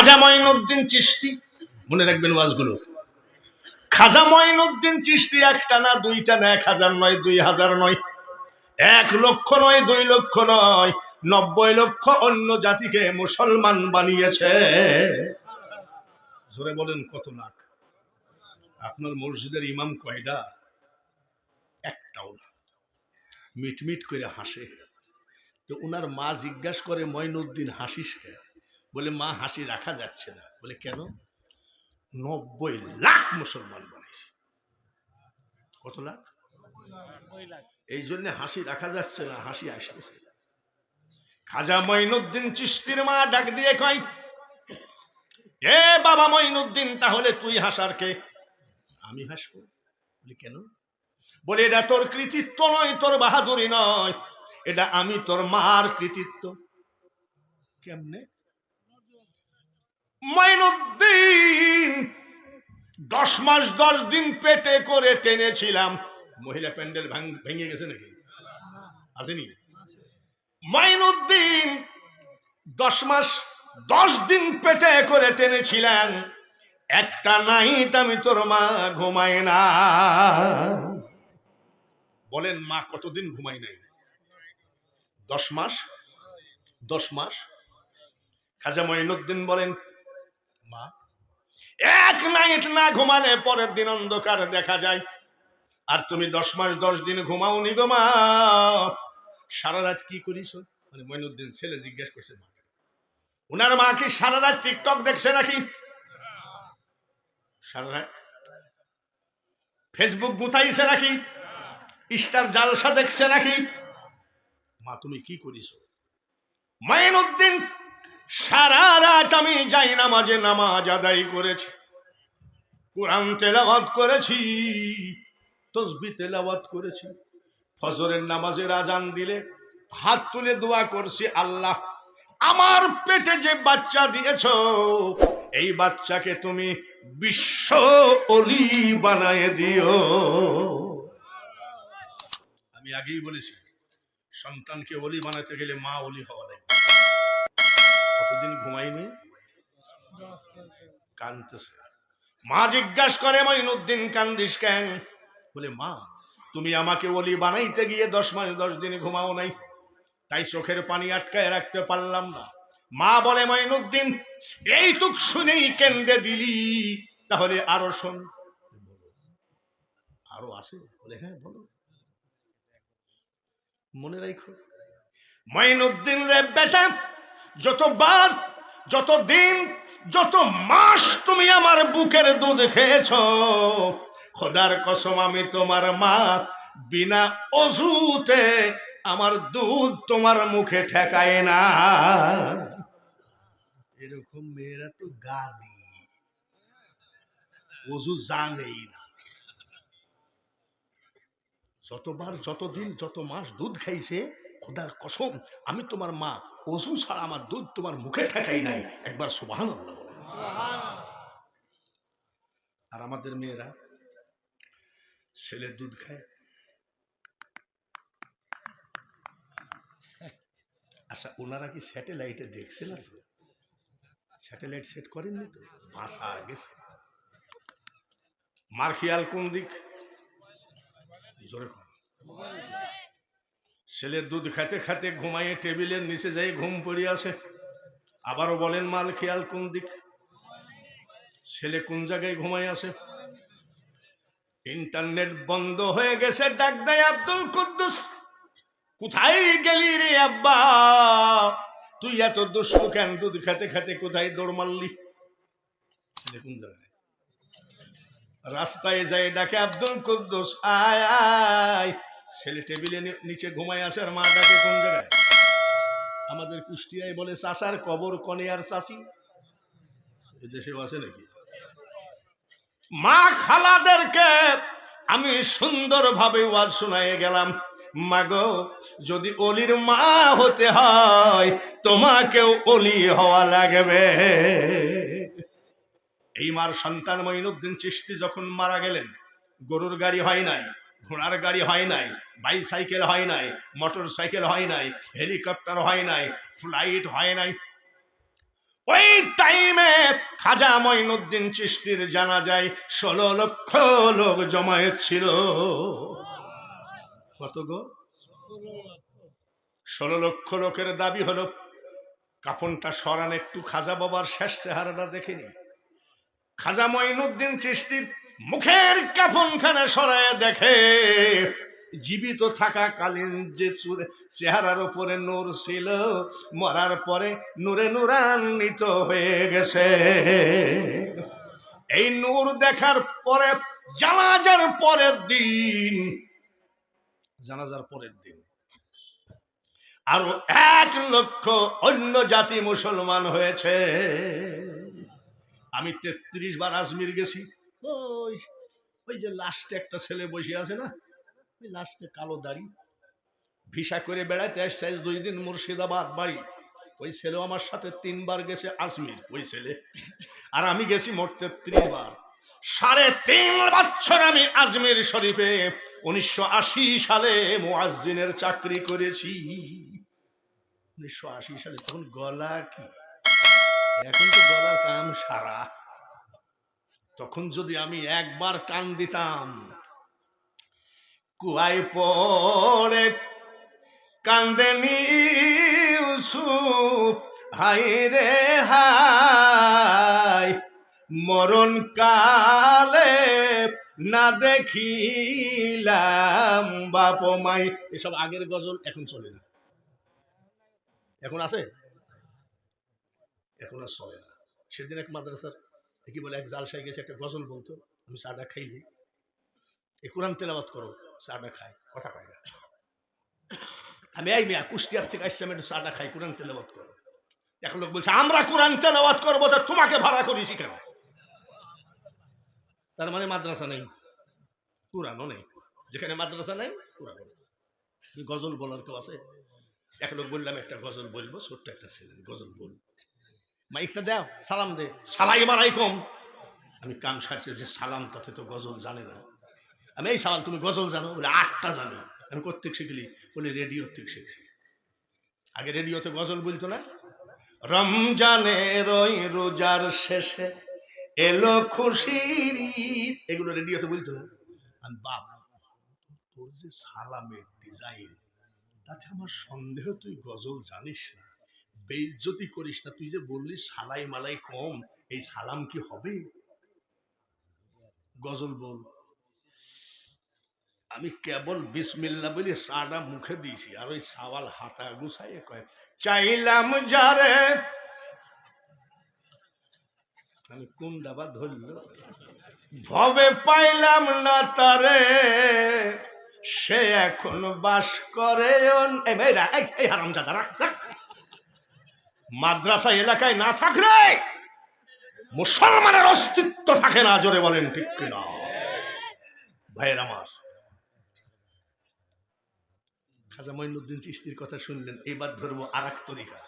খাজা মঈনুদ্দিন চিশতি, মনে রাখবেন ওয়াজগুলো। খাজা মঈনুদ্দিন চিশতি একটা না, দুইটা না, 1000 নয়, 2000 নয়, 1 লক্ষ নয়, 2 লক্ষ নয়, 90 লক্ষ অন্য জাতিকে মুসলমান বানিয়েছে। জোরে বলেন কত লাখ? আপনার মসজিদের ইমাম কয়টা? একটাও না। মিটমিট করে হাসে। তো ওনার মা জিজ্ঞাসা করে, মঈনুদ্দিন হাসিস কেন? বলে, মা হাসি রাখা যাচ্ছে না। বলে, কেন? 90 লাখ মুসলমান বানাইছে। কত লাখ? এই জন্য হাসি রাখা যাচ্ছে না, হাসি আসতেছে। খাজা মঈনুদ্দিন চিশতির মা ডাক দিয়ে কয়, এ বাবা মঈনুদ্দিন, তাহলে তুই হাসার কে? আমি হাসবো? বলি, কেন? বলে, এটা তোর কৃতিত্ব নয়, তোর বাহাদুরি নয়, এটা আমি তোর মার কৃতিত্ব। কেমনে? মঈনুদ্দিন 10 মাস 10 দিন পেটে করে টেনেছিলাম। মহিলা প্যান্ডেল ভেঙে গেছে নাকি? আসেনি? মঈনুদ্দিন 10 মাস 10 দিন পেটে করে টেনেছিলেন, একটা নাইট আমি তোর মা ঘুমায় না। বলেন, মা কতদিন ঘুমায় নাই? 10 মাস। 10 মাস। খাজা মঈনুদ্দিন বলেন, মা, এক নাইট না ঘুমালে পরের দিন অন্ধকার দেখা যায়, আর তুমি 10 মাস 10 দিন ঘুমাওনি গো মা, সারা রাত কি করিস? মানে মঈনুদ্দিন ছেলে জিজ্ঞেস করছে মা। ওনার মা কি সারা রাত টিকটক দেখছে নাকি? সারা রাত ফেসবুক গুতাইছে নাকি? স্টার জালসা দেখছে নাকি? মা, তুমি কি করিস? মঈনুদ্দিন, সারা রাত আমি যাই নামাজে নামাজ আদায় করেছি, কোরআন তেলাওয়াত করেছি, তাসবিহ তেলাওয়াত করেছি, ফজরের নামাজের আজান দিলে হাত তুলে দোয়া করছি, আল্লাহ, আমার পেটে যে বাচ্চা দিয়েছো, এই বাচ্চাকে তুমি বিশ্ব ওলি বানায় দিও। আমি আগেই বলেছি, সন্তানকে ওলি বানাতে গেলে মা ওলি হওয়া লাগবে। কতদিন ঘুমাইনি? কাঁদতেছে। মা জিজ্ঞাসা করে, মঈনুদ্দিন কান্দিস কেন? বলে, মা, তুমি আমাকে ওলি বানাইতে গিয়ে 10 মাস 10 দিন ঘুমাও নাই, তাই চোখের পানি আটকায় রাখতে পারলাম না। মা বলে, মঈনুদ্দিন, এইটুক শুনেই কেন্দে দিলি, তাহলে আরো শোন। আরো আছে? বলে, হ্যাঁ বলো। মনে রাখো, মঈনুদ্দিন রে বেটা, যতবার, যত দিন, যত মাস তুমি আমার বুকের দুধ খেয়েছ, খোদার কসম আমি তোমার মা, বিনা অজুতে আমার দুধ তোমার মুখে ঠেকায় না। এরকম মেয়েরা তো গাদি, অজু জানেই না। যতবার, যতদিন, যত মাস দুধ খাইছে, খোদার কসম আমি তোমার মা, অজু ছাড়া আমার দুধ তোমার মুখে ঠেকাই নাই। একবার সুবহানাল্লাহ বলে। আর আমাদের মেয়েরা, ছেলের দুধ খায়। আচ্ছা, ওনারা কি স্যাটেলাইটে দেখছে না? তো স্যাটেলাইট সেট করেননি তো, বাসা গেছে। মার খেয়াল কোন দিক? জোরে কর। ছেলের দুধ খেতে খেতে ঘুমাইয়ে টেবিলের নিচে যাই ঘুম পড়ে আসে। আবারও বলেন, মাল খেয়াল কোন দিক? ছেলে কোন জায়গায় ঘুমাই আসে? ইন্টারনেট বন্ধ হয়ে গেছে, ডাক দেয়, আব্দুল কুদ্দুস, কোথায় গেলি রে আব্বা? তুই এত দুষ্টু কেন? দুধ খেতে খেতে কোথায় দৌড় মারলি? ছেলে কোন জায়গায়? রাস্তায় যায়, ডাকে, আব্দুল কুদ্দুস আয় আয়। ছেলে টেবিলে নিচে ঘুমায় আসে, আর মা ডাকে কোন জায়গায়? আমাদের কুষ্টিয়ায় বলে চাষার কবর কনে আর চাষি। এদেশেও আছে নাকি? মা খালাদেরকে আমি সুন্দরভাবে ওয়াজ শোনায় গেলাম, মাগো, যদি অলির মা হতে হয়, তোমাকেও অলি হওয়া লাগবে। এই মার সন্তান মঈনুদ্দিন চিশতি যখন মারা গেলেন, গরুর গাড়ি হয় নাই, ঘোড়ার গাড়ি হয় নাই, বাইসাইকেল হয় নাই, মোটর সাইকেল হয় নাই, হেলিকপ্টার হয় নাই, ফ্লাইট হয় নাই, ওই টাইমে খাজা মঈনুদ্দিন চিশতির জানাজায় 16 লক্ষ লোক জমায়েত ছিল। কত গো? 16 লক্ষ লোকের দাবি হলো কাফনটা সরান একটু, খাজা বাবার শেষ চেহারাটা দেখেনি। খাজা মঈনুদ্দিন চিশতির মুখের কাফনখানা সরায় দেখে জীবিত থাকাকালীন যে চেহারার উপরে নূর ছিল, মরার পরে নূরে নূরান্বিত হয়ে গেছে। এই নূর দেখার পরে জানাজার পরের দিন আরো 1 লক্ষ অন্য জাতি মুসলমান হয়েছে। আমি 33 বার আজমির গেছি। ওই যে লাস্টে একটা ছেলে বসে আছে না, ওই লাস্টে কালো দাড়ি, ভিসা করে বেড়াইতে আসছে 2 দিন মুর্শিদাবাদ বাড়ি। ওই ছেলে আমার সাথে 3 বার গেছে আজমির, ওই ছেলে। আর আমি গেছি মোট 33 বার। 3.5 বছর আমি আজমির শরীফে 1980 সালে মুয়াজ্জিনের চাকরি করেছি। 1980 সালে তখন গলা কি, এখন তো গলার কাম সারা। তখন যদি আমি একবার টান দিতাম, কুয়ায় পড়ে কান্দেনি ইউসুফ হাই রে হাই, মরণ কালে না দেখিলাম বাপ মাই। এসব আগের গজল এখন চলে না। এখন আছে? এখন আর চলে না। সেদিন এক মাদ্রাসার কি বলে এক জালসায় গেছে, একটা গজল বলতো, আমি চাটা খাইনি, এ কোরআন তেলাওয়াত করো, চাটা খাই, কথা পাই না। আমি এই মিয়া কুষ্টিয়ার থেকে আসছি, আমি একটু চাটা খাই, কোরআন তেলাওয়াত করো। এক লোক বলছে আমরা কোরআন তেলাওয়াত করবো, তো তোমাকে ভাড়া করেছি কেন? তার মানে মাদ্রাসা নেই, কোরআনও নেই। যেখানে মাদ্রাসা নেই কোরআনও নেই। গজল বলার কেউ আছে? এক লোক বললাম একটা গজল বলবো, ছোট্ট একটা ছেলে, গজল বল, মাইকটা দাও, সালাম দে। সালাম আলাইকুম। আমি কাম সারছে যে সালাম, তাতে তো গজল জানে না। আমি এই সালাম, তুমি গজল জানো? বলে 8টা জানো। আমি কোত্থেক শিখলি? বলে রেডিওর থেকে শিখছি। আগে রেডিওতে গজল বলতো না, রমজানের ওই রোজার শেষে এলো খুশির ঈদ, এগুলো রেডিওতে বলতো না। আমি বাবা, তোর যে সালামের ডিজাইন, তাতে আমার সন্দেহ তুই গজল জানিস না, বেইজ্জতি করিস না। তুই যে বললি সালাই মালাই কম, এই সালাম কি হবে? গজল বল। আমি কেবল বিসমিল্লাহ বলি চাটা মুখে দিয়েছি, আর ওই সাওয়াল হাতা গুছাইয়ে কয় চাইলাম যারে, আমি কোন ডাবা ধরল, ভবে পাইলাম না তারে, সে এখন বাস করে এই হারামজাদারা। মাদ্রাসা এলাকায় না থাকলে মুসলমানের অস্তিত্ব থাকে না। জোরে বলেন ঠিক কিনা ভাইয়ের আমার? খাজা মঈনুদ্দিন চিশতির কথা শুনলেন, এবার ধরবো আর এক তরিকা,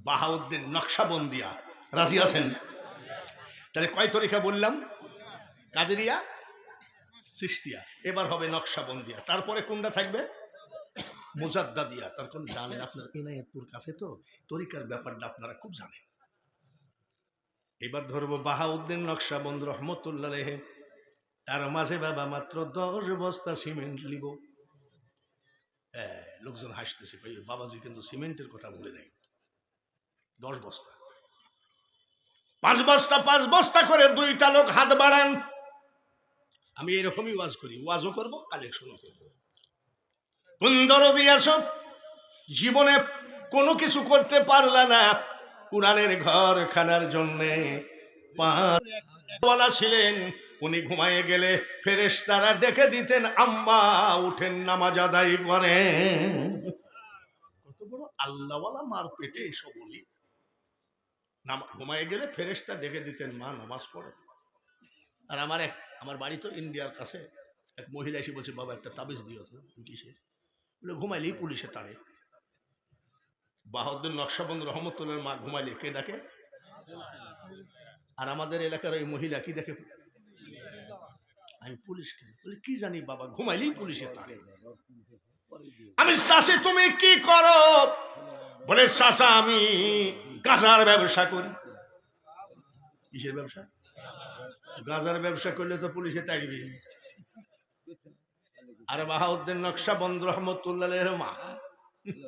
বাহাউদ্দিন নকশবন্দিয়া। রাজি আছেন? তাহলে কয় তরিকা বললাম? কাদেরিয়া, চিশতিয়া, এবার হবে নকশবন্দিয়া। তারপরে কোনটা থাকবে? মুজাদ্দাদিয়া। তার কোন জানেন আপনার ইনায়েতপুর কাছে, তো তরিকার ব্যাপারটা আপনারা খুব জানেন। এবার ধরবো বাহাউদ্দিন নকশবন্দ রহমতুল্লাহ আলাইহি। তার মাঝে বাবা মাত্র 10 বস্তা সিমেন্ট লিব। লোকজন হাসতেছে, বাবাজি কিন্তু সিমেন্টের কথা বলে নাই। 10 বস্তা, 5 বস্তা 5 বস্তা করে 2টা লোক হাত বাড়ান। আমি এরকমই ওয়াজ করি, ওয়াজও করবো, কালেকশনও করবো। কোন দরদি আছো, জীবনে কোনো কিছু করতে পারলা না, কোরআনের ঘর খানার জন্যে পাঁচওয়ালা ছিলেন, উনি ঘুমায়ে গেলে ফেরেশতারা ডেকে দিতেন, আম্মা উঠেন নামাজ আদায় করেন। কত বড় আল্লাহওয়ালা মার পেটে এসব বলি। ঘুমায়ে গেলে ফেরেশতা ডেকে দিতেন, মা নামাজ পড়ো। আর আমার বাড়ি তো ইন্ডিয়ার কাছে, এক মহিলা এসে বলছে বাবা একটা তাবিজ দিও তো। কিসে? বলে ঘুমাইলেই পুলিশে তাড়ে। বাহাউদ্দিন নকশবন্দ রহমতুল্লাহর মা ঘুমাইলে কে ডাকে? আর আমাদের এলাকার ওই মহিলা কি দেখে? আমি পুলিশকে। বলে কি জানি বাবা, ঘুমাইলেই পুলিশে তাড়ে। আমি চাষি, তুমি কি করো? বলে চাষা আমি গাঁজার ব্যবসা করি। কিসের ব্যবসা? গাঁজার ব্যবসা করলে তো পুলিশে তাড়িয়ে। আর বাহাউদ্দিন নকশবন্দ রহমতুল্লাহের মা,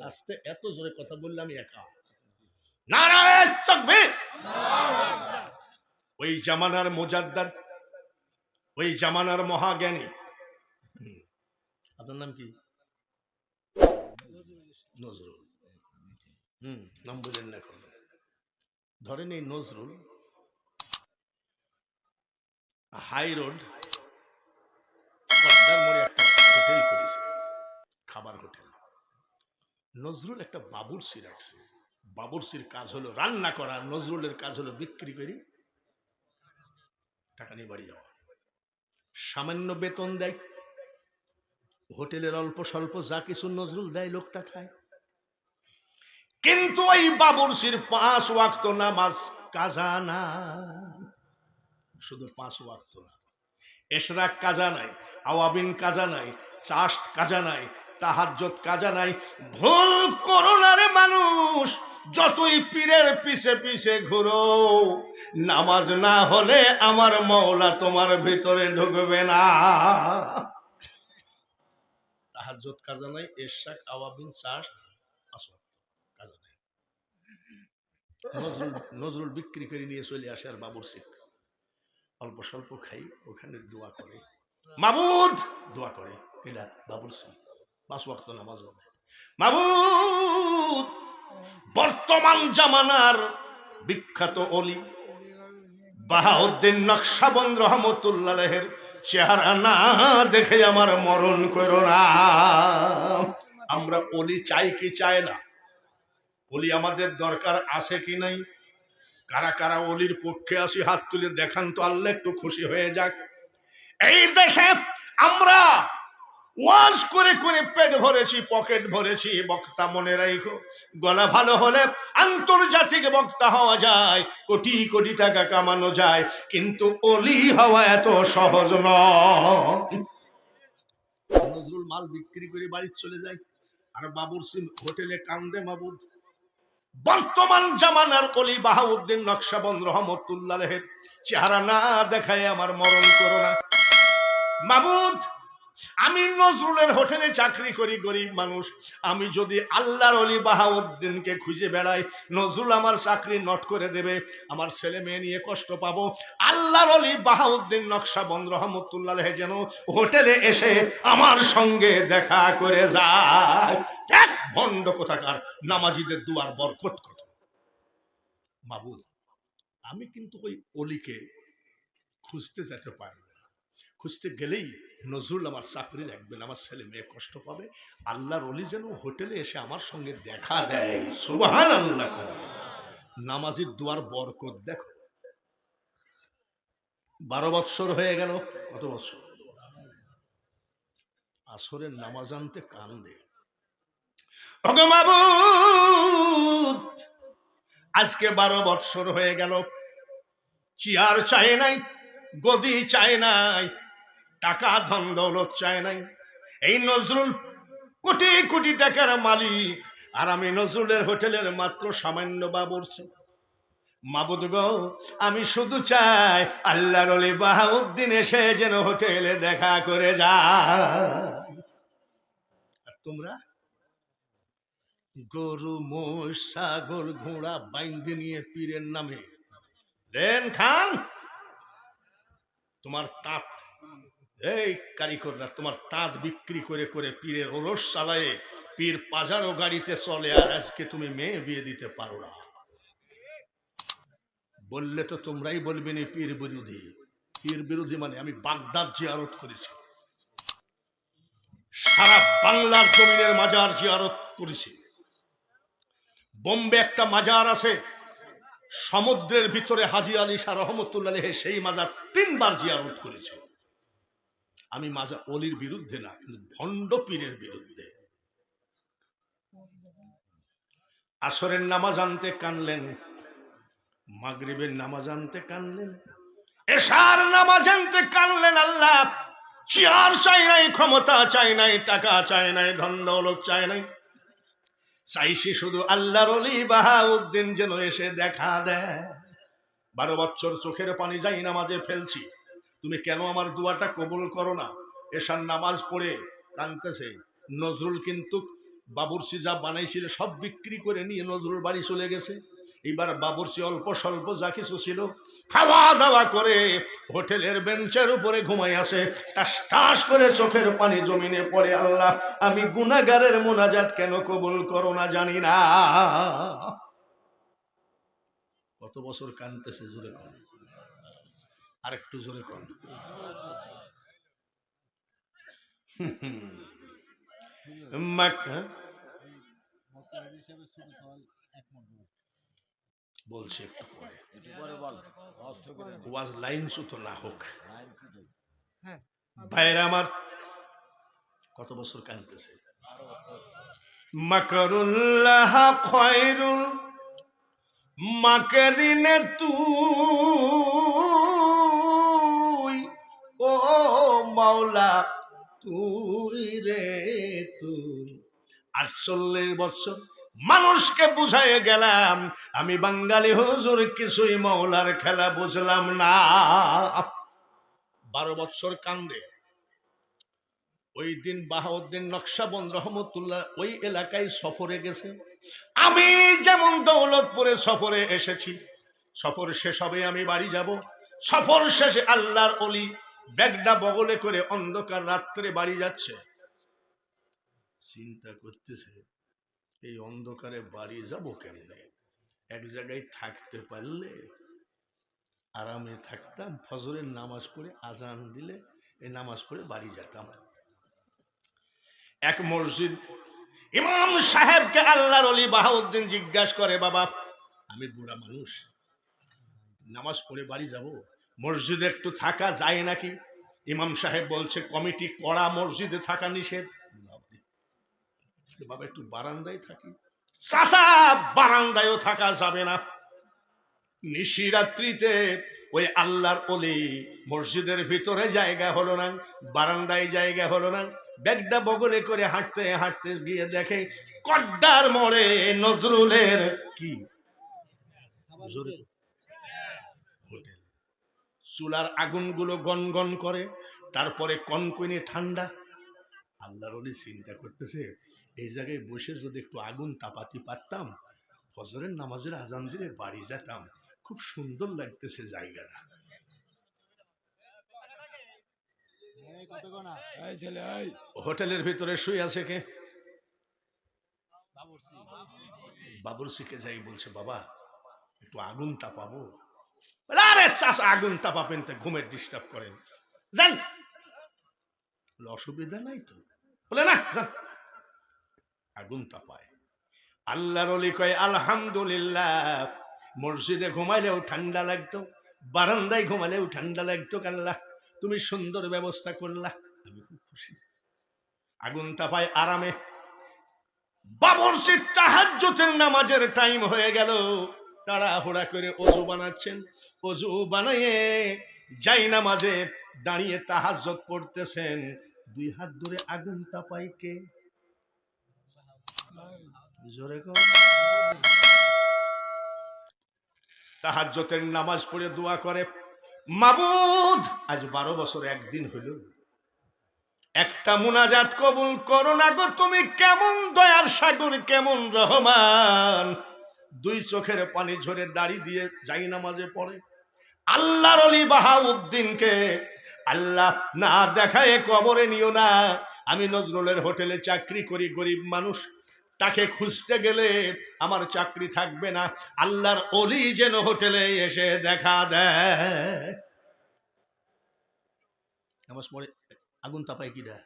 আস্তে এত জোরে কথা বললে আমি একা। নারায়ে তাকবীর। ওই জামানার মুজাদ্দিদ, ওই জামানার মহাজ্ঞানী, আপনার নাম কি? নজরুল। নাম বললেন না এখন। ধরেন এই নজরুল হাই রোড পদ্মার মোড়ে একটা হোটেল করেছে, খাবার হোটেল। নজরুল একটা বাবুর্চি রাখছে। বাবুর্চির কাজ হলো রান্না করা, নজরুলের কাজ হলো বিক্রি করে টাকা নিয়ে বাড়ি যাওয়া। সামান্য বেতন দেয়, হোটেলের অল্প স্বল্প যা কিছু নজরুল দেয় লোকটা খায়। কিন্তু ওই বাবুর্চির 5 ওয়াক্ত নামাজ কাজা না, শুধু 5 ওয়াক্ত না, এশরাক কাজা নাই, আওয়াবিন কাজা নাই, চাষ্ট কাজা নাই, তাহাজ্জুদ কাজা নাই। ভুল করো না রে মানুষ, যতই পীরের পিছে পিছে ঘুরো, নামাজ না হলে আমার মওলা তোমার ভিতরে ঢুকবে না। তাহাজ্জুদ কাজা নাই, এশরাক, আওয়াবিন, চাষ্ট কাজা নাই। নজরুল বিক্রি করে নিয়ে চলে আসে, আর বাবুর্চি অল্প স্বল্প খাই, ওখানে দোয়া করে, মাবুদ দোয়া করে। এরা বাবুর্চি 5 ওয়াক্ত নামাজ হবে। মাবুদ, বর্তমান জামানার বিখ্যাত ওলি বাহাউদ্দিন নকশবন্দ রহমতুল্লাহের চেহারা না দেখে আমার মরণ করো না। আমরা ওলি চাই কি চাই না? ওলি আমাদের দরকার আছে কি নাই? কারা কারা ওলির পক্ষে আসি হাত তুলে দেখান তো, আল্লাহ একটু খুশি হয়ে যাক। এই দেশে আমরা ওয়াজ করে করে পেট ভরেছি, পকেট ভরেছি। বক্তা মনে রাখো, গলা ভালো হলে আন্তর্জাতিক বক্তা হওয়া যায়, কোটি কোটি টাকা কামানো যায়, কিন্তু ওলি হওয়া এত সহজ নয়। নজরুল মাল বিক্রি করে বাড়ি চলে যায়, আর বাবুর্চি হোটেলে কান্দে মাবুদ। বর্তমান জামানার ওলি বাহাউদ্দিন নকশবন্দ রহমতুল্লাহের চেহারা না দেখায় আমার মরণ করো না। মাবুদ, আমি নজরুলের হোটেলে চাকরি করি, গরিব মানুষ। আমি যদি আল্লাহর ওলি বাহাউদ্দিনকে খুঁজে বেড়াই, নজরুল আমার চাকরি নট করে দেবে, আমার ছেলে মেয়ে নিয়ে কষ্ট পাবো। আল্লাহর ওলি বাহাউদ্দিন নকশবন্দ রহমতুল্লাহ যেন হোটেলে এসে আমার সঙ্গে দেখা করে যায়। এক ভণ্ড কোথাকার নামাজিদের দুয়ার বরকত কত। মাবুদ, আমি কিন্তু ওই অলিকে খুঁজতে যেতে পারি না, খুঁজতে গেলেই নজরুল আমার চাকরি রাখবেন, আমার ছেলে মেয়ে কষ্ট পাবে। আল্লাহর ওলি যেন হোটেলে এসে আমার সঙ্গে দেখা দেয়। সুবহানাল্লাহ। নামাজির দুয়ার বরকত দেখো। 12 বৎসর হয়ে গেল। কত বৎসর? আসরের নামাজ আনতে কান্দে। ওগো মাবুদ, আজকে 12 বৎসর হয়ে গেল। চেয়ার চাই নাই, গদি চাই নাই, টাকা ধন দৌলত চাই নাই। এই নজরুল কোটি কোটি টাকার মালিক, আর আমি নজরুলের হোটেলের মাত্র সামান্য বাবুর্চি। মাবুদ গো, আমি শুধু চাই আল্লাহর ওলি বাহাউদ্দিন এসে যেন হোটেলে দেখা করে যায়। আর তোমরা গরু, মোষ, ছাগল, ঘোড়া বাইন্ধে নিয়ে পীরের নামে রেন খান। তোমার তাঁত, এই কারিগররা তোমার তাঁত বিক্রি করে করে পীরের ওরস চালায়ে পীর পাজারো গাড়িতে চলে, আর আজকে তুমি মেয়ে বিয়ে দিতে পারো না। বললে তো তোমরাই বলবে না পীর বিরোধী। পীর বিরোধী মানে আমি বাগদাদ জিয়ারত করেছি, সারা বাংলার জমিনের মাজার জিয়ারত করেছি। বোম্বে একটা মাজার আছে সমুদ্রের ভিতরে, হাজী আলী শাহ রহমতুল্লাহ সেই মাজার 3 বার জিয়ারত করেছে। আমি মাজার অলির বিরুদ্ধে না, কিন্তু ভণ্ড পীরের বিরুদ্ধে। আসরের নামাজ আনতে কানলেন, মাগরিবের নামাজ আনতে কানলেন, এশার নামাজ আনতে কানলেন। আল্লাহ চেয়ার চাই নাই, ক্ষমতা চাই নাই, টাকা চাই নাই, ধন দৌলত চাই নাই, চাইছি শুধু আল্লাহর ওলি বাহাউদ্দিন যেন এসে দেখা দেয়। 12 বছর চোখের পানি যাই নামাজে ফেলছি, তুমি কেন আমার দুয়াটা কবুল করো না? এশার নামাজ পড়ে কাঁদতেছে। নজরুল কিন্তু বাবুর্চি যা বানাইছিল সব বিক্রি করে নিয়ে নজরুল বাড়ি চলে গেছে। এবার বাবুর্চি অল্প স্বল্প যা কিছু ছিল খাওয়া দাওয়া করে হোটেলের বেঞ্চের উপরে ঘুমাই আসে। টাস টাস করে চোখের পানি জমিনে পড়ে, আল্লাহ আমি গুনাহগারের মোনাজাত কেন কবুল করো না জানি না। কত বছর কাঁদতেছে, জোরে কন, আর একটু জোরে কন। বলছে একটু পরে ওয়াজ লাইন সুতো না হোক। ভাইরা আমার, কত বছর কাঁদতেছে। মাকরুল্লাহ খয়রুল মাকরিনে তুই, ও মাওলা তুই রে তুই। 48 বছর মানুষকে বুঝাই গেলাম, আমি বাঙালি হুজুর কিছুই মাওলার খেলা বুঝলাম না। 12 বছর কান্দে। ওই দিন বাহাউদ্দিন নকশবন্দ রহমতুল্লাহ ওই এলাকায় সফরে গেছে। আমি যেমন দৌলতপুরে সফরে এসেছি, সফর শেষ হবে আমি বাড়ি যাব। সফর শেষে আল্লাহর ওলি ব্যাগটা বগলে করে অন্ধকার রাত্রে বাড়ি যাচ্ছে। চিন্তা করতেছে এই অন্ধকারে বাড়ি যাব কেমনে? এক জায়গায় থাকতে পারলে আরামে থাকতাম, ফজরের নামাজ পড়ে আজান দিলে এই নামাজ পড়ে বাড়ি যেতাম। এক মসজিদ ইমাম সাহেবকে আল্লাহর ওলি বাহাউদ্দিন জিজ্ঞাসা করে, বাবা আমি বুড়া মানুষ, নামাজ পড়ে বাড়ি যাব, মসজিদে একটু থাকা যায় নাকি? ইমাম সাহেব বলছে, কমিটি কড়া, মসজিদে থাকা নিষেধ। বাবা একটু বারান্দায় থাকি। চাচা বারান্দায়ও থাকা যাবে না, নিশিরাত্রিতে ওই আল্লাহর ওলি মসজিদের ভিতরে জায়গা হলো না, বারান্দায় জায়গা হলো না। ব্যাগটা বগলে করে হাঁটতে হাঁটতে গিয়ে দেখে কড্ডার মোড়ে নজরুলের কি হোটেল। চুলার আগুনগুলো গনগন করে, তারপরে কনকনে ঠান্ডা। আল্লাহর ওলি চিন্তা করতেছে, এই জায়গায় বসে যদি একটু আগুন তাপাতি পারতাম, ফজরের নামাজের আজান দিলে বাড়ি যেতাম, খুব সুন্দর লাগতেছে জায়গাটা। হোটেলের ভিতরে শুয়ে আছে কে? বাবুর্চিকে যাই বলছে, বাবা একটু আগুন তাপাবো? আরে চাচা আগুন তাপাবেন তো ঘুমের ডিস্টার্ব করেন, যান। অসুবিধা নাই তো? বলে না, যান। আগুন তাপায়। আল্লাহর ওলি কয়, আলহামদুলিল্লাহ, মসজিদে ঘুমাইলেও ঠান্ডা লাগতো, বারান্দায় ঘুমালেও ঠান্ডা লাগতো, আল্লাহ তুমি সুন্দর ব্যবস্থা করলা, আমি খুব খুশি। আগুন তাপায় আরামে। বাবুর্চি তাহাজ্জুদের নামাজের টাইম হয়ে গেল, তাড়াহুড়া করে ওযু বানাচ্ছেন। ওযু বানিয়ে যাই নামাজে দাঁড়িয়ে তাহাজ্জুদ পড়তেছেন। 2 হাত ধরে আগুন তাপায় কে? জোরে কর। তাহাজ্জুদের নামাজ পড়ে দোয়া করে, মাবুদ আজ 12 বছর একদিন হইল একটা মুনাজাত কবুল করো না গো, তুমি কেমন দয়ার সাগর, কেমন রহমান। 2 চোখের পানি ঝরে দাড়ি দিয়ে যাই নামাজে পড়ে। আল্লাহর ওলি বাহাউদ্দিনকে আল্লাহ না দেখায় কবরে নিও না। আমি নজরুলের হোটেলে চাকরি করি, গরিব মানুষ, তাকে খুঁজতে গেলে আমার চাকরি থাকবে না। আল্লাহর ওলি যেন হোটেলে এসে দেখা দেয়। নামাজ পড়ে আগুন তাপায় কিরা?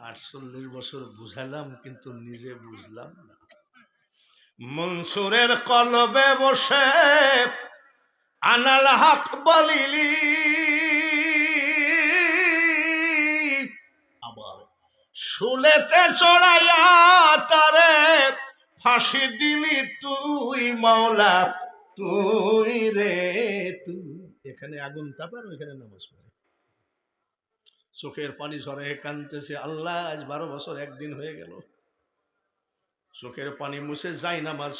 48 বছর বুঝালাম কিন্তু নিজে বুঝলাম না। মনসুরের কলবে বসে আনাল হক বলিলি, আবার শুলেতে চড়াইয়া তারে ফাঁসি দিলি তুই, মাওলা তুই রে তুই। এখানে আগুন তাপার ওইখানে নামাজ পড়ে, চোখের পানি ঝরে কাঁদতেছে, আল্লাহ আজ 12 বছর একদিন হয়ে গেল। চোখের পানি মুছে যায় নামাজ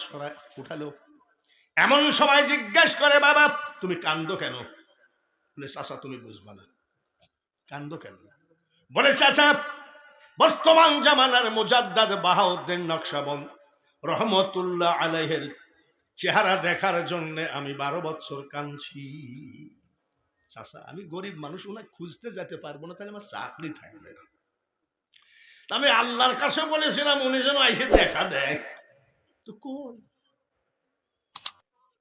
উঠালো। এমন সময় জিজ্ঞেস করে, বাবা তুমি কান্দো কেন? বলে চাচা তুমি বুঝবা না। কান্দো কেন? বলে চাচা বর্তমান জামানার মুজাদ্দাদ বাহাউদ্দিন নকশবন্দ রহমতুল্লাহ আলাইহির চেহারা দেখার জন্য আমি 12 বছর কাঁদছি। চাচা আমি গরিব মানুষ, ওনা খুঁজতে যেতে পারবো না, তাহলে আমার চাকরি থাকবে না। আমি আল্লাহর কাছে বলেছিলাম উনি যেন এসে দেখা দেয়। তো কই?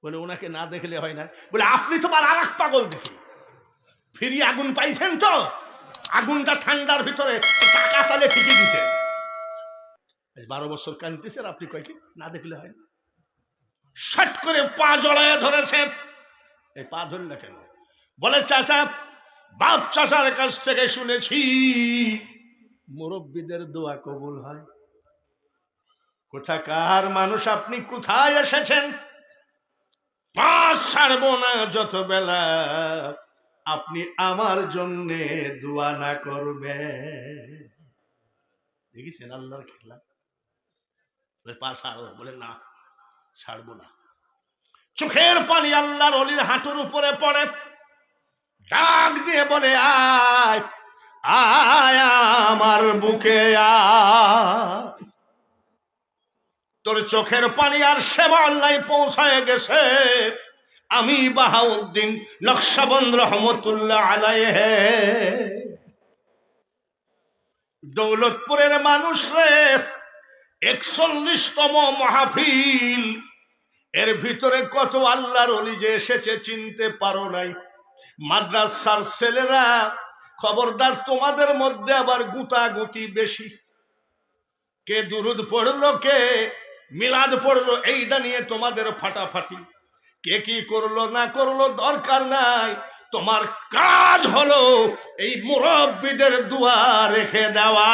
বলে ওনাকে না দেখলে হয় না। বলে আপনি তো আর এক পাগল দেখি ফিরি আগুন পাইছেন তো, আগুনটা ঠান্ডার ভিতরে টাকা চালে ঠিকই দিতেন। 12 বছর কাঁদতেছেন আপনি কয় কি না দেখলে হয় না? শট করে পা জড়ায় ধরেছে। এই পা ধরলে কেন? বলে চাচা বাপ চাচার কাছ থেকে শুনেছি মুরব্বীদের দোয়া কবুল হয়। কোথাকার মানুষ আপনি, কোথায় এসেছেন? পাঁচ ছাড়বো না যত বেলা আপনি আমার জন্যে দোয়া না করবেন। দেখেছেন আল্লাহর খেলা? পা ছাড়ো, বলে না ছাড়বো না। চোখের পানি আল্লাহর ওলির হাঁটুর উপরে পড়ে, ডাক দিয়ে বলে আয় আয় আমার বুকে আয়। তোর চোখের পানি আর সেবা আল্লাহ পৌঁছায় গেছে। আমি বাহাউদ্দিন নকশবন্দ রহমতুল্লাহ আলাইহি দৌলতপুরের মানুষ রে, 41তম মাহফিল, এর ভিতরে কত আল্লাহর ওলি যে এসেছে চিনতে পারো নাই। মাদ্রাসার ছেলেরা খবরদার, তোমাদের মধ্যে আবার গুতাগুতি বেশি। কে দুরুদ পড়লো, কে মিলাদ পড়লো, এইটা নিয়ে তোমাদের ফাটাফাটি। কে কি করলো না করলো দরকার নাই, তোমার কাজ হলো এই মুরব্বীদের দোয়া রেখে দেওয়া।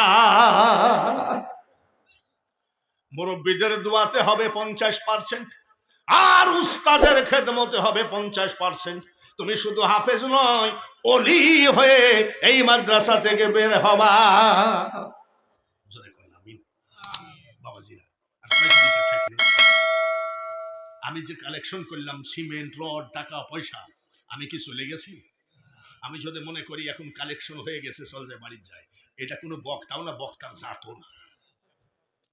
মুরব্বীদের দোয়াতে হবে 50%, আর উস্তাদের খেদমতে হবে 50%। তুমি শুধু হাফেজ নয়, ওলি হয়ে এই মাদ্রাসা থেকে বের হবা। আমি যে কালেকশন করলাম সিমেন্ট, রড, টাকা পয়সা, আমি কি চলে গেছি? আমি যদি মনে করি এখন কালেকশন হয়ে গেছে চল যায় বাড়ির যায়, এটা কোনো বক্তাও না, বক্তার জাতও না।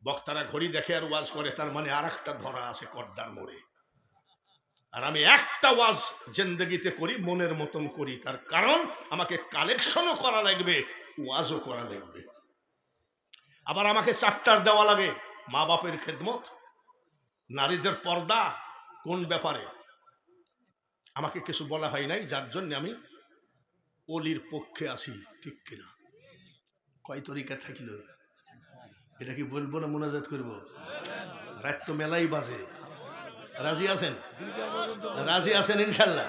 বক্তারা ঘড়ি দেখে আর ওয়াজ করে, তার মানে আর একটা ধরা আছে কড্ডার মোড়ে। আর আমি একটা ওয়াজ জিন্দেগিতে করি, মনের মতন করি, তার কারণ আমাকে কালেকশনও করা লাগবে, ওয়াজও করা লাগবে। আবার আমাকে চ্যাপ্টার দেওয়া লাগে মা বাপের খেদমত, নারীদের পর্দা কোন ব্যাপারে আমাকে কিছু বলা হয় নাই, যার জন্য আমি অলির পক্ষে আছি। ঠিক কিনা? কয় তরিকা থাকল, এটা কি বলবো না মোনাজাত করবো? রাত তো মেলাই বাজে। রাজি আছেন? রাজি আছেন ইনশাল্লাহ?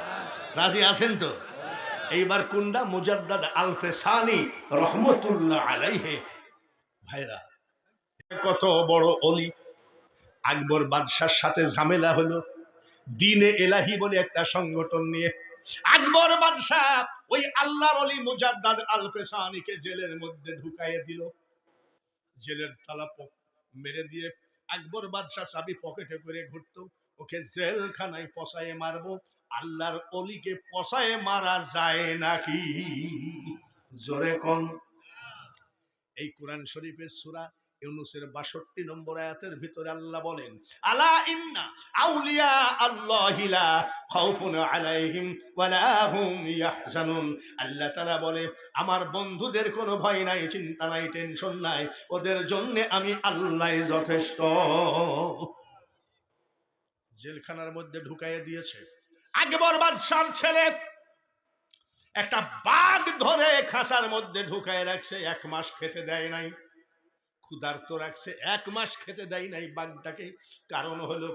রাজি আছেন তো? এইবার কুন্ডা মুজাদ্দাদ আল-ফেসানি রহমতুল্লাহ আলাইহি ভাইরা, কত বড় অলি। আকবর বাদশার সাথে ঝামেলা হলো দ্বীনে এলাহি বলে একটা সংগঠন নিয়ে। আকবর বাদশাহ ওই আল্লাহর ওলি মুজাদ্দাদ আল-ফেসানিকে জেলের মধ্যে ঢুকাইয়ে দিল। জেলের তালা মেরে দিয়ে আকবর বাদশাহ চাবি পকেটে করে ঘুরতো, ওকে জেলখানায় পচায়ে মারবো। আল্লাহর ওলিকে পচায়ে মারা যায় নাকি? জোরে কোন? এই কোরআন শরীফের সূরা ইউনূসের ৬২ নম্বর আয়াতের ভিতরে আল্লাহ বলেন, আলা ইন্না আউলিয়া আল্লাহি লা খাউফুন আলাইহিম ওয়ালা হুম ইয়াহজানুন। আল্লাহ তাআলা বলে আমার বন্ধুদের কোনো ভয় নাই, চিন্তা নাই, টেনশন নাই, ওদের জন্য আমি আল্লাহই যথেষ্ট। জেলখানার মধ্যে ঢুকাইয়ে দিয়েছে। আকবর বাদশার ছেলে একটা বাঘ ধরে খাঁচার মধ্যে ঢুকায় রাখছে, 1 মাস খেতে দেয় নাই। ক্ষুধার্ত রাখছে, 1 মাস খেতে দেয় নাই বাঘটাকে। কারণ হলো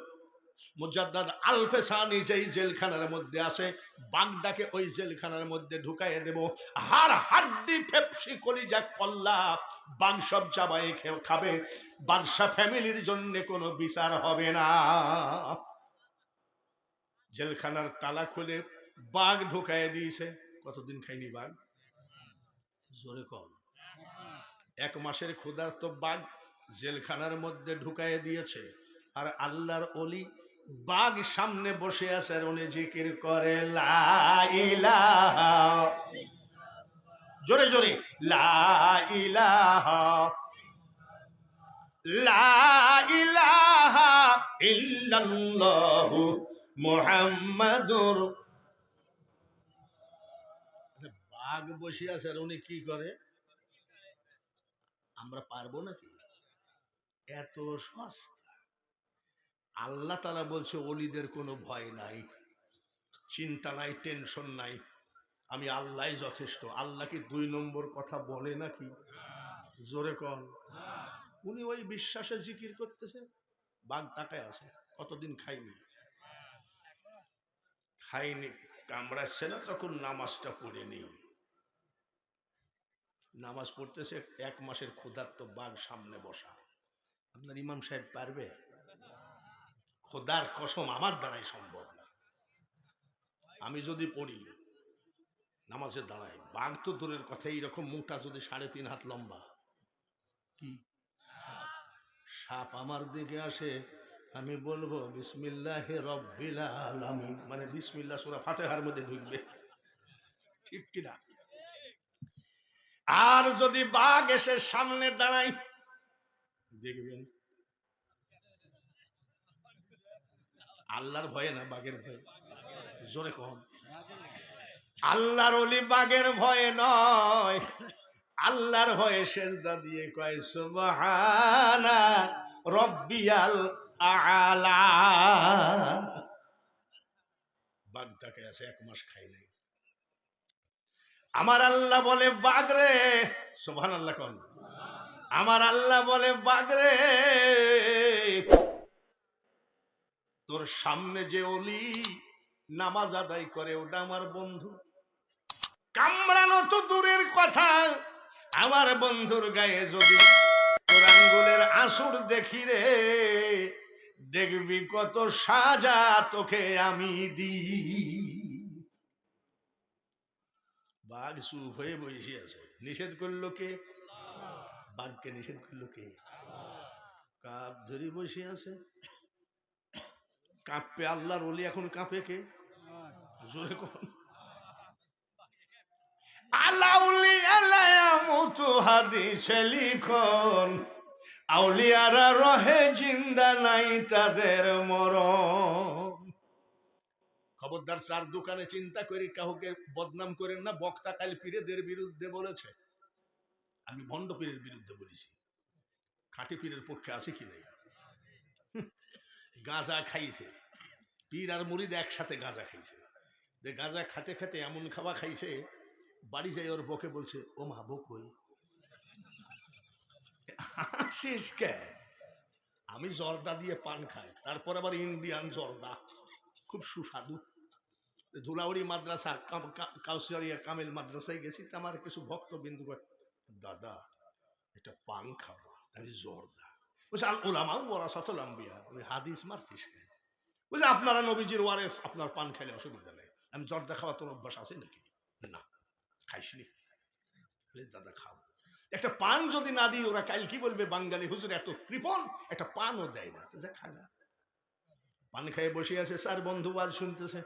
মুজাদ্দাদ আল-ফেসানি যেই জেলখানার মধ্যে আসে, বাঘটাকে ওই জেলখানার মধ্যে ঢুকাইয়ে দেব। হাড় হাড্ডি ফেপসি কলিজা কল্লা বাঘ সব চাবাই খাবে। বাদশা ফ্যামিলির জন্য কোনো বিচার হবে না। জেলখানার তালা খুলে বাঘ ঢোকায় দিয়েছে। কতদিন খাইনি বাঘ? জোরে কম। 1 মাসের ক্ষুধার্ত বাঘ জেলখানার মধ্যে ঢুকায় দিয়েছে। আর আল্লাহর ওলি বাঘ সামনে বসে আছে, আর উনি জিকির করে লা ইলাহা, জোরে জোরে লা ইলাহা, লা ইলাহা ইল্লাল্লাহু মুহাম্মাদুর। বাঘ বসে আছে আর উনি কি করে? আমরা পারবো নাকি? এত সস্তা। আল্লাহ তাআলা বলছে ওলিদের কোনো ভয় নাই, চিন্তা নাই, টেনশন নাই, আমি আল্লাহই যথেষ্ট। আল্লাহ কি 2 নম্বর কথা বলে নাকি? জোরে কন। উনি ওই বিশ্বাসে জিকির করতেছে, বাঘ তাকায় আছে। কতদিন খাইনি, খাইনি, কামড়াচ্ছে না, তখন নামাজটা পড়ে নি। নামাজ পড়তেছে, 1 মাসের ক্ষুধার্ত বাঘ সামনে বসা। আপনার ইমাম সাহেব পারবে? খোদার কসম আমার দ্বারাই সম্ভব না। আমি যদি পড়ি নামাজে দাঁড়াই, বাঘ তো দূরের কথা, এইরকম মোটা যদি 3.5 হাত লম্বা, কি সাপ আমার দিকে আসে, আমি বলবো বিসমিল্লাহি রব্বিল আলামিন, মানে বিসমিল্লাহ সূরা ফাতিহার মধ্যে ঢুকবে, ঠিক কিনা? আর যদি বাঘ এসে সামনে দাঁড়াই, দেখবেন আল্লাহর ভয়ে না বাঘের ভয়ে? জোরে কম। আল্লাহর ওলি বাঘের ভয়ে নয়, আল্লাহর ভয়ে সেজদা দিয়ে কয় সুবহানা রব্বিয়াল আলা। বাঘটাকে আছে 1 মাস খাই নাই। আমার আল্লাহ বলে বাঘ রে, সুবহানাল্লাহ কোন। আমার আল্লাহ বলে বাঘ রে, তোর সামনে যে ওলি নামাজ আদায় করে ওটা আমার বন্ধু। কামড়ানো তো দূরের কথা, আমার বন্ধুর গায়ে যদি তোর আঙ্গুলের আঁসুড় দেখি রে, দেখবি কত সাজা তোকে আমি দিই। বাঘ চুপ হয়ে বসে আছে, নিষেধ করলো কে? বাঘকে নিষেধ করলো কে? কাপ ধরে বসে আছে। কাঁপবে আল্লাহর ওলি, এখন কাঁপে কে? জোরে কোন। আলাউলি আলায়ামুতু হাদিসে লিখন, আউলিয়ারা রহে জিন্দা নাই তাদের মরণ। খবরদার, 4 দোকানে চিন্তা করি কাউকে বদনাম করেন না। বক্তা কাল পীরেদের বিরুদ্ধে বলেছে, আমি ভণ্ড পীরের বিরুদ্ধে বলেছি, খাঁটি পীরের পক্ষে আছে কি নাই? গাঁজা খাইছে, পীর আর মুরিদ একসাথে গাঁজা খাইছে। যে গাঁজা খাতে খাতে এমন খাওয়া খাইছে, বাড়ি যাই ওর বকে বলছে, ও মা বক কই? শেষ কে? আমি জর্দা দিয়ে পান খাই, তারপর আবার ইন্ডিয়ান জর্দা, খুব সুস্বাদু। ধুলাউড়ি মাদ্রাসা কাউসিয়া কামেল মাদ্রাসায় গেছি, তো আমার কিছু ভক্তবিন্দু দাদা এটা পান খাবো, আমি জর্দা। বলছে আল উলামা ওয়ারাসাতুল আম্বিয়া, ওই হাদিস মারছিস কেন? বলছে আপনারা নবীজির ওয়ারেস, আপনার পান খাইলে অসুবিধা নেই। আমি জর্দা খাওয়া তোর অভ্যাস আছে নাকি? না, খাইসনি। দাদা খাবো। একটা পান যদি না দিই ওরা কাল কি বলবে, বাঙালি হুজুর এত কৃপণ, একটা পানও দেয় না। যা খাগা। পান খেয়ে বসে আছে, 4 বন্ধু আজ শুনতেছে।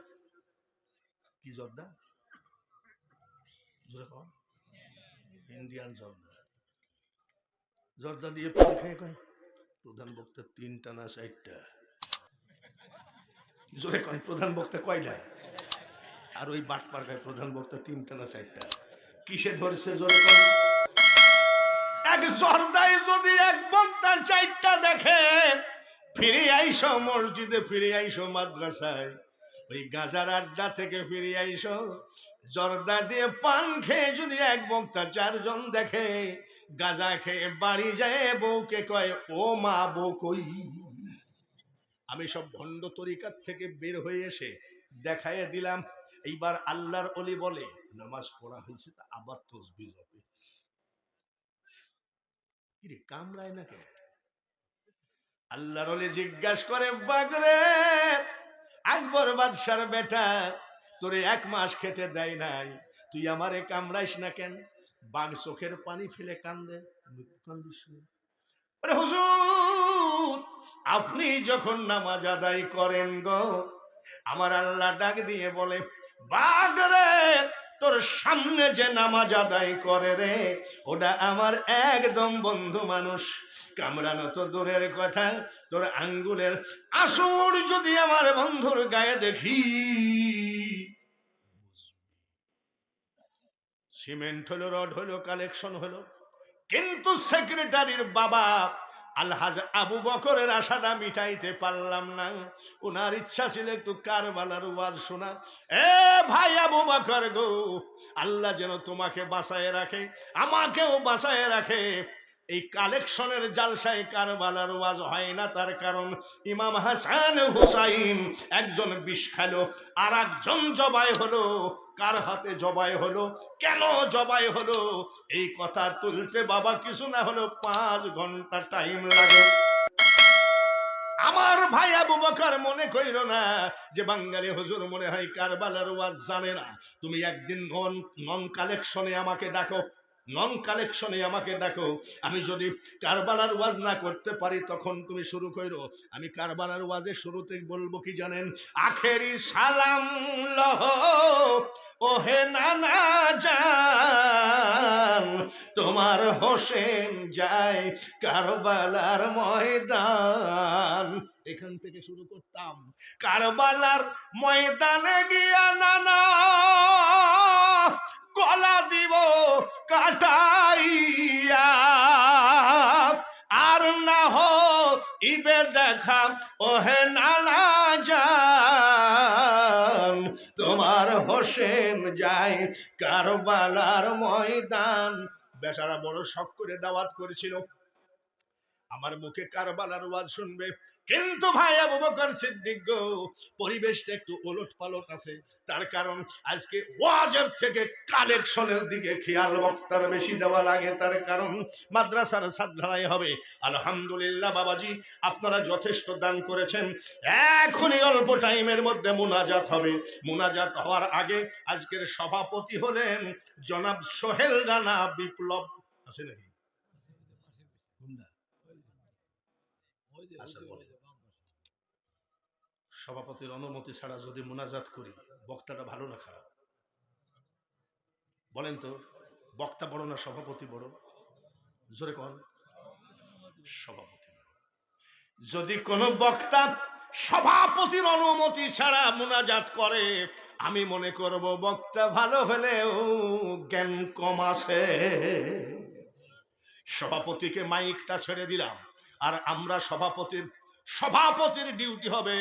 কি জর্দা? ইন্ডিয়ান জর্দা। জর্দা দিয়ে পান খেয়ে কয় প্রধান বক্তা 3টা না 4টা? জোরে কন, প্রধান বক্তা কয়টা? আর ওই বাটপার গায়ে প্রধান বক্তা 3টা না 4টা? কিসে ধরছে? জোরে কন। এক জর্দায় যদি এক বক্তা 4টা দেখে, ফিরে আইসো মসজিদে, ফিরে আইসো মাদ্রাসায়, ওই গাজার আড্ডা থেকে ফিরে আইসো। জর্দা দিয়ে পান খেয়ে যদি এক বক্তা 4 জন দেখে, গাজা খেয়ে বাড়ি যায় বউকে কয়, ও মা বউ কই? আমি সব ভণ্ড তরিকার থেকে বের হয়ে এসে দেখায় দিলাম। এইবার আল্লাহর ওলি বলে নামাজ পড়া হয়েছে, তা আবার তসবিহ হবে। কিরে কামড়ায় না কে? আল্লাহর ওলি জিজ্ঞাসা করে, বাগরে আকবর বাদশার বেটা, তোরে 1 মাস খেতে দেয় নাই, তুই আমারে কামড়াইস না কেন? বাঘ চোখের পানি ফেলে কান্দে। কান্দিস না। আরে হুজুর, আপনি যখন নামাজ আদায় করেন গো, আমার আল্লাহ ডাক দিয়ে বলে, বাঘ রে, তোর সামনে যে নামাজ আদায় করে রে, ওটা আমার একদম বন্ধু মানুষ। কামড়ানো তো দূরের কথা, তোর আঙ্গুলের আসর যদি আমার বন্ধুর গায়ে দেখি, সিমেন্ট হলো, রড হলো, কালেকশন হলো, কিন্তু সেক্রেটারির বাবা আলহাজ আবু বকরের আশাটা মিটাইতে পারলাম না। ওনার ইচ্ছা ছিল একটু কারবালার ওয়াজ শোনা। এ ভাই আবু বকর গো, আল্লাহ যেন তোমাকে বাঁচায় রাখে, আমাকেও বাঁচায় রাখে। এই কালেকশনের জালসায় কারবালার ওয়াজ হয় না, তার কারণ ইমাম হাসান হুসাইন একজন বিষ খালো, আর একজন জবাই হলো। কার হাতে জবাই হলো, কেন জবাই হলো, এই কথা তুলতে বাবা কিছু না হলো 5 ঘন্টা টাইম লাগে। আমার ভাই আবু বকর মনে কইরো না যে বাঙালি হুজুর মনে হয় কারবালার ওয়াজ জানে না। তুমি একদিন নন কালেকশনে আমাকে ডাকো, নন কালেকশনে আমাকে ডাকো। আমি যদি কারবালার ওয়াজ না করতে পারি তখন তুমি শুরু করো। আমি কারবালার ওয়াজের শুরুতে বলবো কি জানেন? আখেরি সালাম লহ ওহে নানা জান, তোমার হোসেন যায় কারবালার ময়দান। এখান থেকে শুরু করতাম। কারবালার ময়দানে গিয়া নানা গলা দিব কাটাইয়া, আর না হো ইবে দেখা ওহে নানা জান, তোমার হোসেন যায় কারবালার ময়দান। বেচারা বড় শখ করে দাওয়াত করেছিল আমার মুখে কারবালার ওয়াজ শুনবে, কিন্তু ভাই আবু বকর সিদ্দিক গো, পরিবেশটা একটু ওলট পালট আছে। তার কারণ আজকে ওয়াজের থেকে কালেকশনের দিকে খেয়াল বক্তার বেশি দেওয়া লাগে। তার কারণ মাদ্রাসার ছাত্ররাই হবে। আলহামদুলিল্লাহ বাবাজি, আপনারা যথেষ্ট দান করেছেন। এখনই অল্প টাইমের মধ্যে মুনাজাত হবে। মুনাজাত হওয়ার আগে আজকের সভাপতি হলেন জনাব সোহেল রানা বিপ্লব। আছে নাকি? সভাপতির অনুমতি ছাড়া যদি মুনাজাত করি, বক্তাটা ভালো না খারাপ? বলেন তো, বক্তা বড় না সভাপতি বড়? জোরে কন। সভাপতি। যদি কোনো বক্তা সভাপতির অনুমতি ছাড়া মুনাজাত করে, আমি মনে করব বক্তা ভালো হলেও জ্ঞান কম আছে। সভাপতিকে মাইকটা ছেড়ে দিলাম, আর আমরা সভাপতির ডিউটি হবে।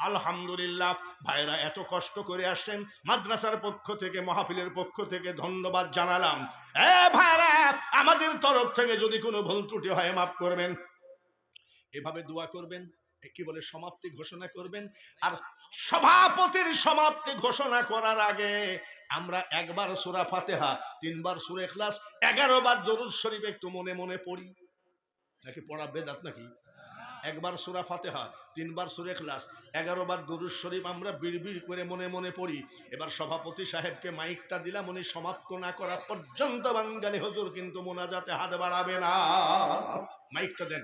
আলহামদুলিল্লাহ, ভাইরা এত কষ্ট করে আসছেন, মাদ্রাসার পক্ষ থেকে, মাহফিলের পক্ষ থেকে ধন্যবাদ জানালাম। ভাইরা, আমাদের তরফ থেকে যদি কোনো ভুল ত্রুটি হয় মাফ করবেন। এভাবে দোয়া করবেন, কি বলে সমাপ্তি ঘোষণা করবেন। আর সভাপতির সমাপ্তি ঘোষণা করার আগে আমরা 1 বার সূরা ফাতিহা, 3 বার সূরা ইখলাস, 11 বার দরুদ শরীফ একটু মনে মনে পড়ি। নাকি পড়া বেদাত নাকি? 1 বার সূরা ফাতিহা, 3 বার সূরা ইখলাস, 11 বার দরুদ শরীফ আমরা বিড়বিড় করে মনে মনে পড়ি। এবার সভাপতি সাহেবকে মাইকটা দিলাম, উনি সমাপ্ত না করা পর্যন্ত বাঙালি হুজুর কিন্তু মুনাজাতে হাত বাড়াবে না। মাইকটা দেন।